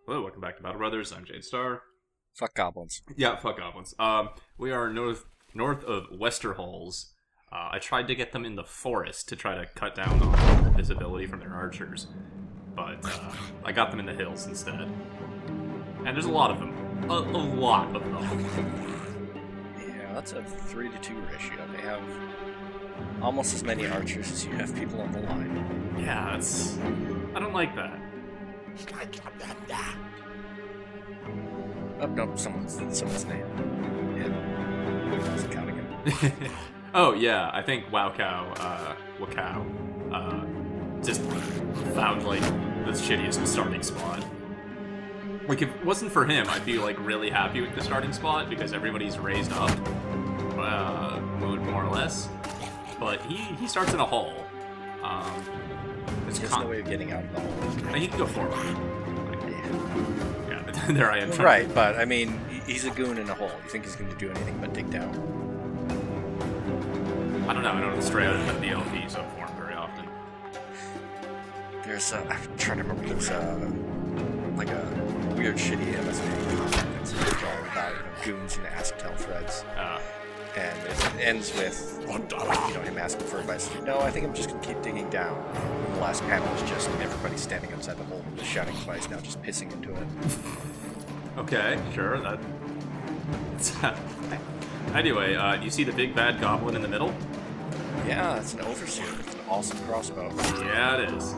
Hello, welcome back to Battle Brothers. I'm Jade Star. Fuck goblins. Yeah, fuck goblins. We are north of Westerhalls. I tried to get them in the forest to try to cut down on their visibility from their archers, but I got them in the hills instead. And there's a lot of them. A lot of them. Yeah, that's a 3-to-2 ratio. They have almost as many archers as you have people on the line. Yeah, that's... I don't like that. Oh, no, someone's name. Yeah. Does it count again? Oh, yeah, I think Wakao, just found, like, the shittiest starting spot. Like, if it wasn't for him, I'd be, like, really happy with the starting spot, because everybody's raised up, more or less. But he starts in a hole. There's no way of getting out of the hole. He can go forward. Yeah, there I am. Right, but, I mean, he's a goon in a hole. You think he's going to do anything but dig down? I don't know. I don't stray out of the LP so form very often. There's I'm trying to remember. There's like a weird, shitty MSP comment that's all about goons and ask-tell threads. And it ends with him asking for advice. No, I think I'm just gonna keep digging down. And the last panel is just everybody standing outside the hole, just shouting advice. Now just pissing into it. Okay, sure. That. Anyway, you see the big bad goblin in the middle? Yeah, it's an overseer. It's an awesome crossbow. Yeah, it is.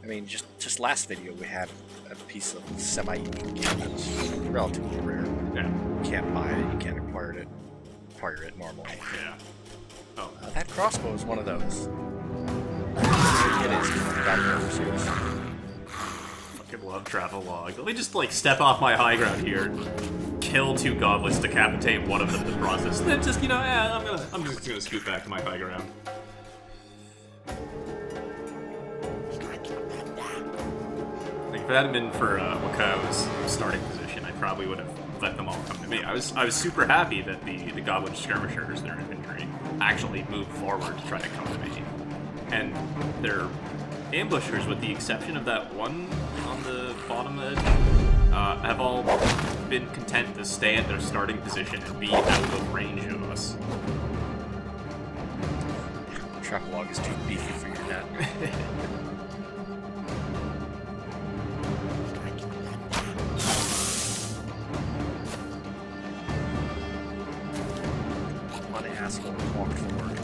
I mean, just last video we had a piece of semi-unique gear that's relatively rare. Yeah. You can't buy it, you can't acquire it normally. Yeah. Oh. That crossbow is one of those. It is one of the battle overseers. Fucking love Travelog. Let me just, like, step off my high ground here, kill 2 goblins, decapitate one of them in the process, and then just, I'm just gonna scoot back to my high ground. Like, if it hadn't been for Wakao's starting position, I probably would have let them all come to me. I was super happy that the Goblin skirmishers, their infantry, actually moved forward to try to come to me. And their ambushers, with the exception of that one on the bottom edge, have all been content to stay at their starting position and be out of range of us. Travelog is too beefy for your net. One asshole walked forward.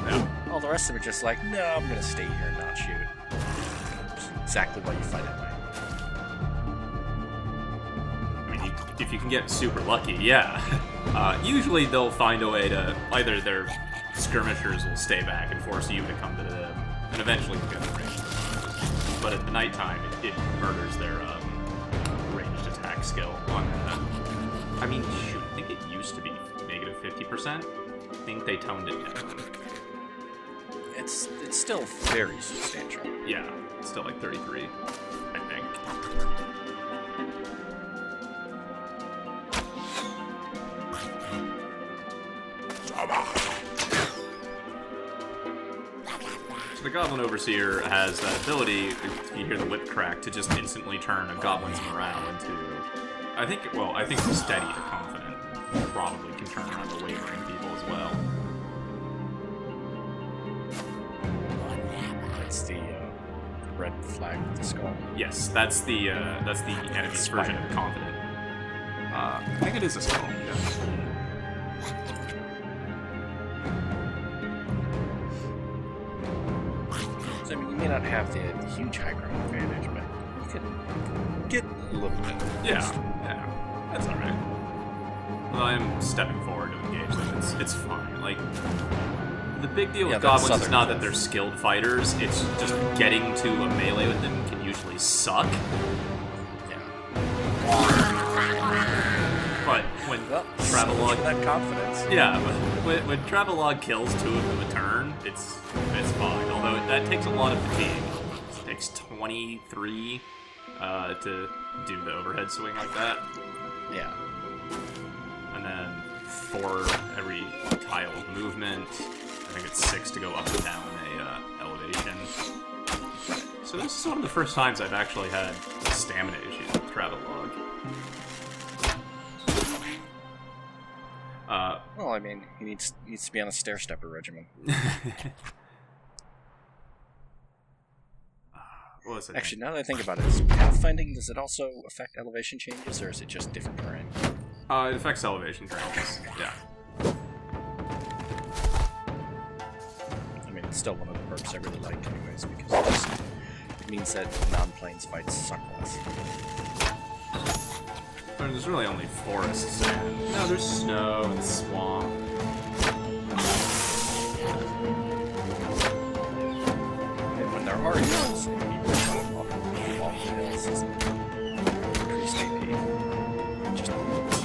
No. All the rest of it are just like, no, I'm gonna stay here and not shoot. That's exactly why you fight anyway. If you can get super lucky, yeah. Usually they'll find a way to, either their skirmishers will stay back and force you to come to them, and eventually you'll get the range. But at the nighttime, it murders their ranged attack skill on that. I mean, shoot, I think it used to be negative 50%. I think they toned it down. It's still very substantial. Yeah, it's still like 33, I think. The Goblin Overseer has that ability, if you hear the whip crack, to just instantly turn a Goblin's morale into... I think steady to confident probably can turn around the wavering people as well. That's the red flag with the skull. Yes, that's the enemy's version of confident. I think it is a skull, yeah. I mean, you may not have the huge high ground advantage, but you can get a little bit. Yeah, that's alright. Well, I'm stepping forward to engage them. It's fine. Like, the big deal with Goblins is not that they're skilled fighters, it's just getting to a melee with them can usually suck. Yeah. But when Travelog... that confidence. Yeah, when Travelog kills 2 of them a turn, it's fine. Although that takes a lot of fatigue. It takes 23 to do the overhead swing like that. Yeah. And then 4 every tile of movement. I think it's 6 to go up and down a elevation. So So this is one of the first times I've actually had stamina issues with Travelog. Well, I mean, he needs to be on a stair-stepper regimen. What was it? Actually, now that I think about it, is pathfinding, does it also affect elevation changes, or is it just different terrain? It affects elevation changes, yeah. I mean, it's still one of the perks I really like anyways, because it means that non-plains fights suck less. I mean, there's really only forests. No, there's snow and swamp. And when there are hills, you can walk along the hills is increased AP. Just,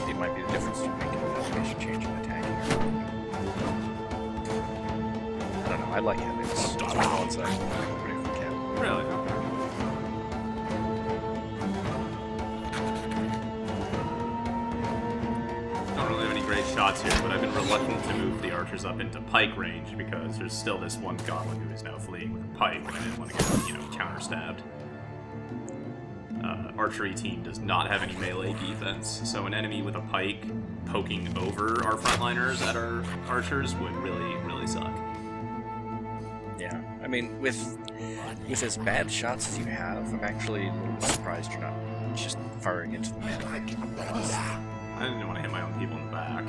it might be the difference between making an elevation change and attacking. I don't know, I like it. It's one of the ones that I put if we can. Really? Okay. Don't really have any great shots here, but I've been reluctant to move the archers up into pike range because there's still this one goblin who is now fleeing with a pike, and I didn't want to get, counter-stabbed. Archery team does not have any melee defense, so an enemy with a pike poking over our frontliners at our archers would really, really suck. Yeah, I mean, with as bad shots as you have, I'm actually a little surprised you're not just firing into the melee. I didn't want to hit my own people in the back.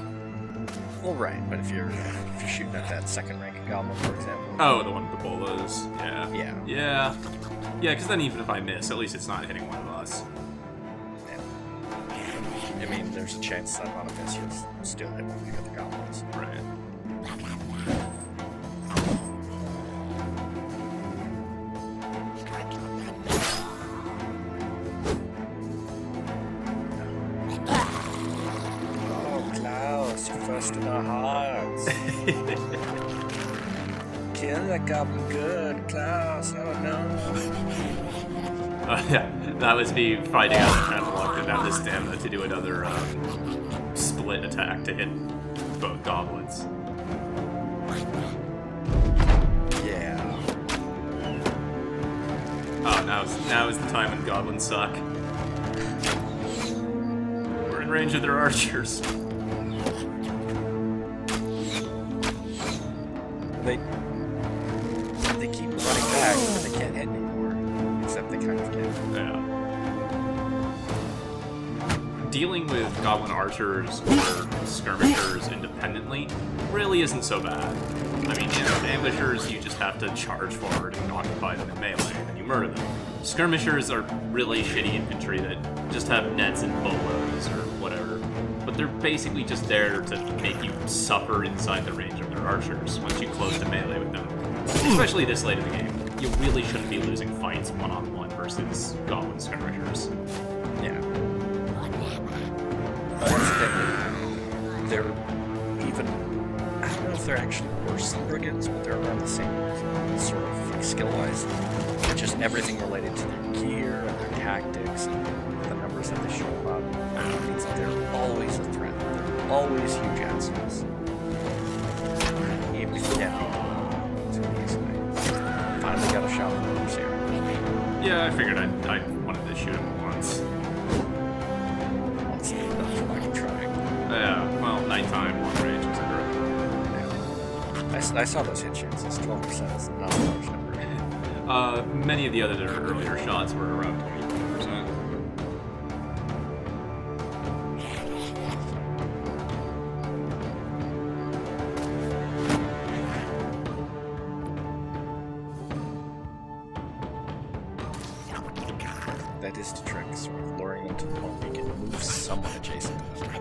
Well, right, but if you're shooting at that second rank goblin, for example. Oh, the one with the bolas. Yeah. Yeah. Yeah. Yeah, because then even if I miss, at least it's not hitting one of us. Yeah. I mean, there's a chance that on a miss you'll still hit one of the goblins. Right. First in our hearts. Kill that goblin good, Klaus. Oh no. Yeah, that was me finding out that Travelog didn't have the stamina to do another split attack to hit both goblins. Yeah. Oh, now is the time when goblins suck. We're in range of their archers. They keep running back, but they can't hit anymore. Except they kind of can. Yeah. Dealing with goblin archers or skirmishers independently really isn't so bad. I mean, ambushers, you just have to charge forward and occupy them in melee, and then you murder them. Skirmishers are really shitty infantry that just have nets and bolas or whatever. But they're basically just there to make you suffer inside the range of their archers once you close to melee with them. Especially this late in the game. You really shouldn't be losing fights one-on-one versus goblin skirmishers. Yeah. That's the thing. They're even... I don't know if they're actually worse than brigands, but they're around the same sort of like, skill-wise. Just everything related to their gear and their tactics and the numbers that they show up. Means that they're always a threat. They're always huge assholes. Even if you can't beat them easily. Finally got a shot with them here. Yeah, I figured I wanted to shoot him once. Once that's what I can try. Yeah, well, nighttime, long range, etc. Yeah. I saw those hit chances. 12% is not a large number. Many of the other earlier shots were around 20%. That is the trick, sort of luring them to the point where you can move someone adjacent to them.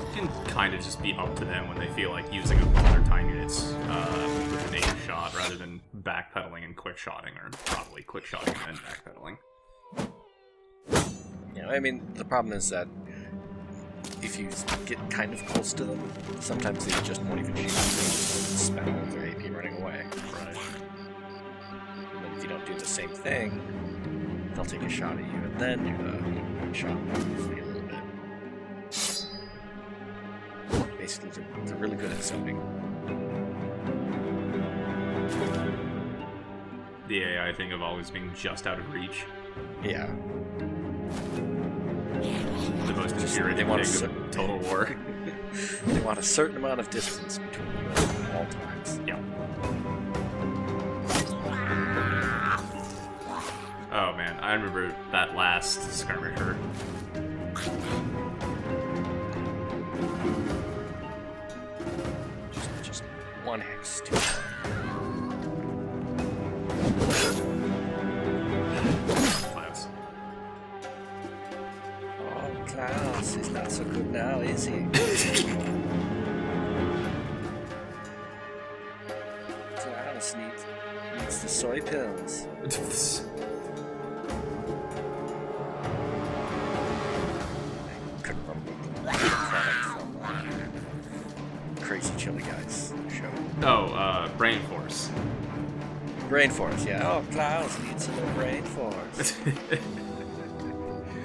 It can kind of just be up to them when they feel like using up all their time units with an aim shot rather than backpedaling and quick shotting, or probably quick shotting and then backpedaling. Yeah, I mean, the problem is that if you get kind of close to them, sometimes they just won't even shoot you. They just spend all their AP running away. Right. And then if you don't do the same thing, they'll take a shot at you and then do the shot hopefully a little bit. Basically, they're really good at zoning. the AI thing of always being just out of reach. Yeah. The most infuriating thing of Total War. They want a certain amount of distance between you and them at all times. Yeah. Oh man, I remember that last skirmisher. Just one hex too far. Klaus. Oh, Klaus, he's not so good now, is he? Klaus needs the soy pills. Crazy Chili Guys show. Oh, Brain Force. Brain Force, yeah. Oh, Klaus needs a little Brain Force.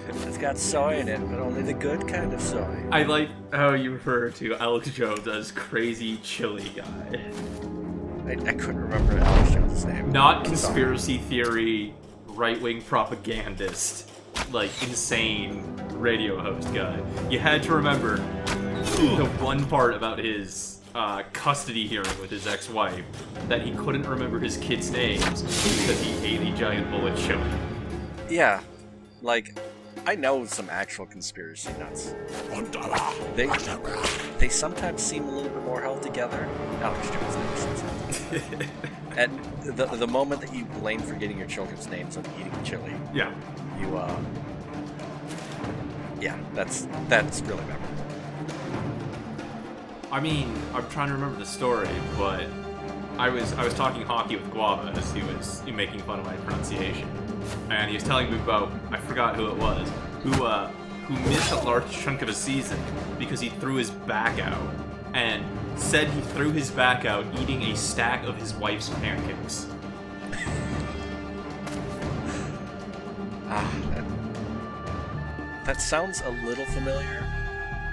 It's got soy in it, but only the good kind of soy. I like how you refer to Alex Jones as Crazy Chili Guy. I couldn't remember Alex Jones' name. Not conspiracy theory, right-wing propagandist, like insane radio host guy. You had to remember the one part about his custody hearing with his ex-wife, that he couldn't remember his kids' names because he ate a giant bowl of chili. Yeah, like, I know some actual conspiracy nuts. They sometimes seem a little bit more held together. Alex Jones never says that. And the moment that you blame for getting your children's names on eating chili, yeah, you yeah, that's really memorable. I mean, I'm trying to remember the story, but I was talking hockey with Guava as he was making fun of my pronunciation, and he was telling me about, I forgot who it was, who missed a large chunk of a season because he threw his back out, and said he threw his back out eating a stack of his wife's pancakes. That sounds a little familiar.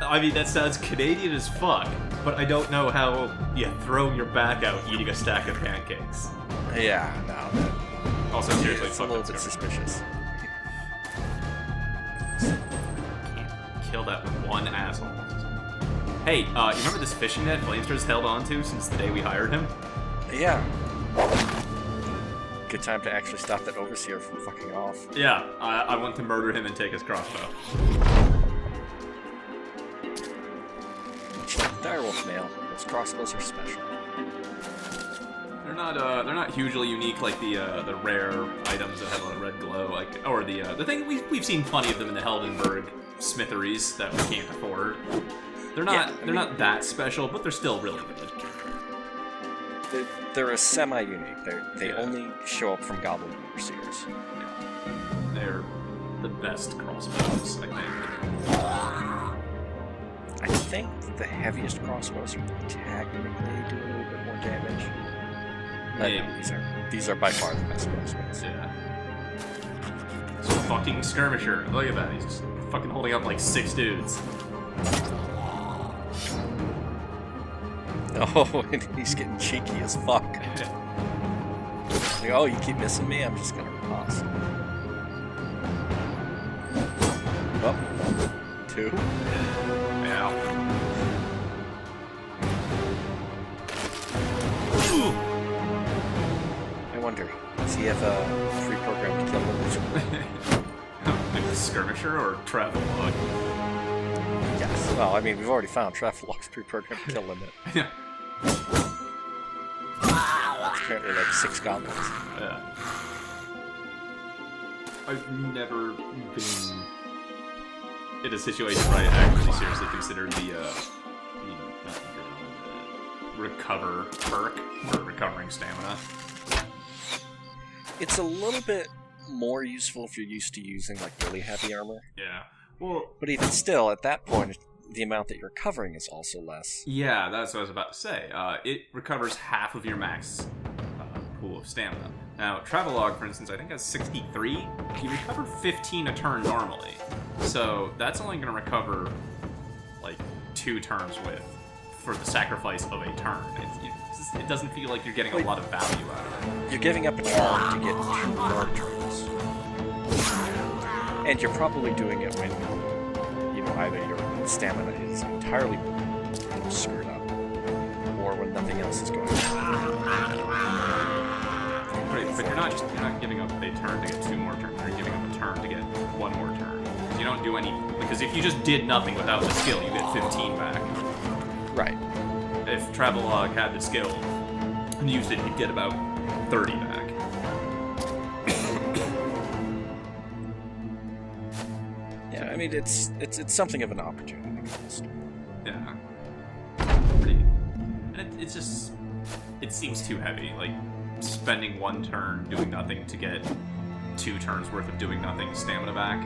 I mean, that sounds Canadian as fuck, but I don't know how you throw your back out eating a stack of pancakes. Yeah, no. Also, seriously, it's a little bit suspicious. Can't kill that one asshole. Hey, you remember this fishing net Flamester's held onto since the day we hired him? Yeah. Good time to actually stop that overseer from fucking off. Yeah, I want to murder him and take his crossbow. Direwolf mail. Those crossbows are special. They're not hugely unique like the rare items that have a red glow, like, or the thing we've seen plenty of them in the Heldenberg smitheries that we can't afford. They're not that special, but they're still really good. They're a semi-unique. They only show up from Goblin overseers. Yeah. They're the best crossbows, I think. I think the heaviest crossbows technically do a little bit more damage. But these are by far the best crossbows. Yeah. This fucking skirmisher. Look at that. He's just fucking holding up like 6 dudes. Oh, and he's getting cheeky as fuck. Like, oh, you keep missing me? I'm just gonna pass. Oh, 2. Yeah. I wonder, does he have a pre-programmed kill limit? Like the skirmisher or Travelogue? Yes. Well, I mean, we've already found Travelogue's pre-programmed kill limit. Yeah. It's apparently like 6 goblins. Yeah. I've never been in a situation where I actually seriously considered the recover perk for recovering stamina. It's a little bit more useful if you're used to using like really heavy armor. Yeah. Well, but even still, at that point, the amount that you're recovering is also less. Yeah, that's what I was about to say. It recovers half of your max pool of stamina. Now, Travelogue, for instance, I think has 63. You recover 15 a turn normally. So that's only going to recover like 2 turns with for the sacrifice of a turn. It doesn't feel like you're getting a lot of value out of it. You're giving up a turn to get 2 more turns. And you're probably doing it when, either your stamina is entirely screwed up, or when nothing else is going on. Right, but you're not giving up a turn to get 2 more turns. You're giving up a turn to get 1 more turn. You don't do any... Because if you just did nothing without the skill, you get 15 back. Right. If Travelog had the skill and used it, you'd get about 30 back. Yeah, I mean, it's something of an opportunity cost. Yeah. And it's just... It seems too heavy. Like, spending 1 turn doing nothing to get 2 turns worth of doing nothing stamina back.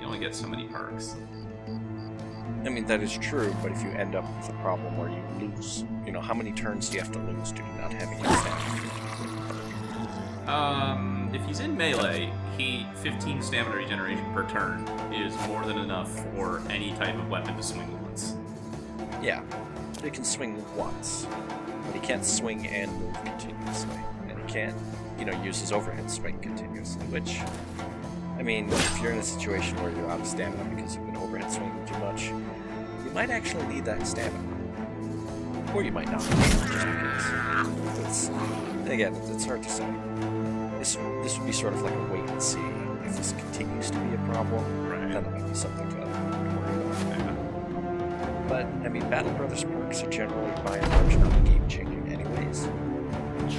You only get so many perks. I mean, that is true, but if you end up with a problem where you lose, how many turns do you have to lose to not have any stamina? If he's in melee, 15 stamina regeneration per turn is more than enough for any type of weapon to swing once. Yeah, he can swing once, but he can't swing and move continuously, and he can't, use his overhead swing continuously, which, I mean, if you're in a situation where you're out of stamina because you've been overhead swinging too much, you might actually need that stamina. Or you might not, just because. Again, it's hard to say. This would be sort of like a wait and see. If this continues to be a problem, then there might be something to worry about. Yeah. But, I mean, Battle Brothers perks are generally, by and large, not game-changing anyways.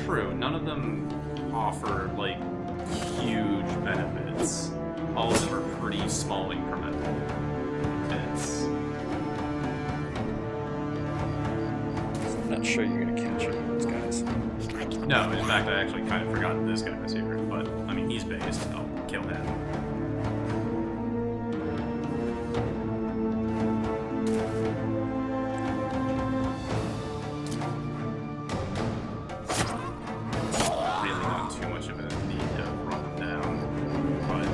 True, none of them offer, huge benefits. All of them are pretty small incremental bits. I'm not sure you're going to catch any of those guys. No, in fact, I actually kind of forgot that this guy was here, but, I mean, he's based. I'll kill him. Really not too much of a need to run him down, but,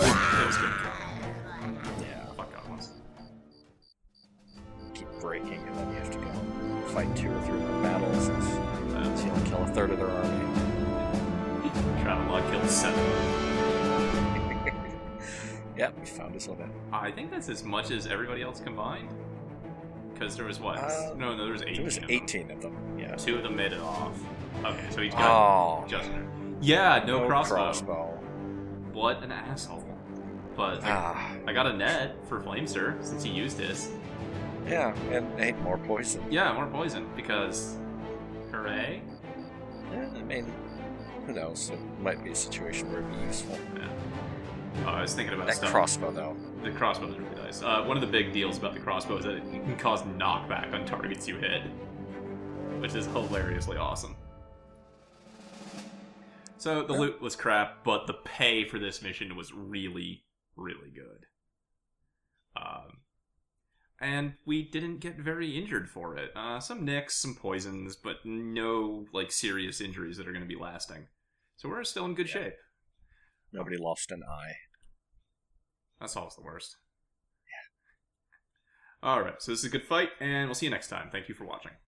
it was good. Yeah. Fuck Goblins. Keep breaking, and then you have to go fight 2 or 3 more battles. So you don't kill a third of their army. Travelog killed 7. Yep, we found his limit. I think that's as much as everybody else combined. Because there was what? No, there was 18. There was 18 of them. Yeah. 2 of them made it off. Okay, so he's got just. Yeah, no crossbow. What an asshole. But I got a net for Flamester since he used this. Yeah, and 8 more poison. Yeah, more poison because, hooray. Yeah, I mean, who knows? It might be a situation where it'd be useful. Yeah. Oh, I was thinking about that crossbow, though. The crossbow is really nice. One of the big deals about the crossbow is that it can cause knockback on targets you hit, which is hilariously awesome. So the loot was crap, but the pay for this mission was really, really good. And we didn't get very injured for it. Some nicks, some poisons, but no serious injuries that are going to be lasting. So we're still in good shape. Nobody lost an eye. That's always the worst. Yeah. Alright, so this is a good fight, and we'll see you next time. Thank you for watching.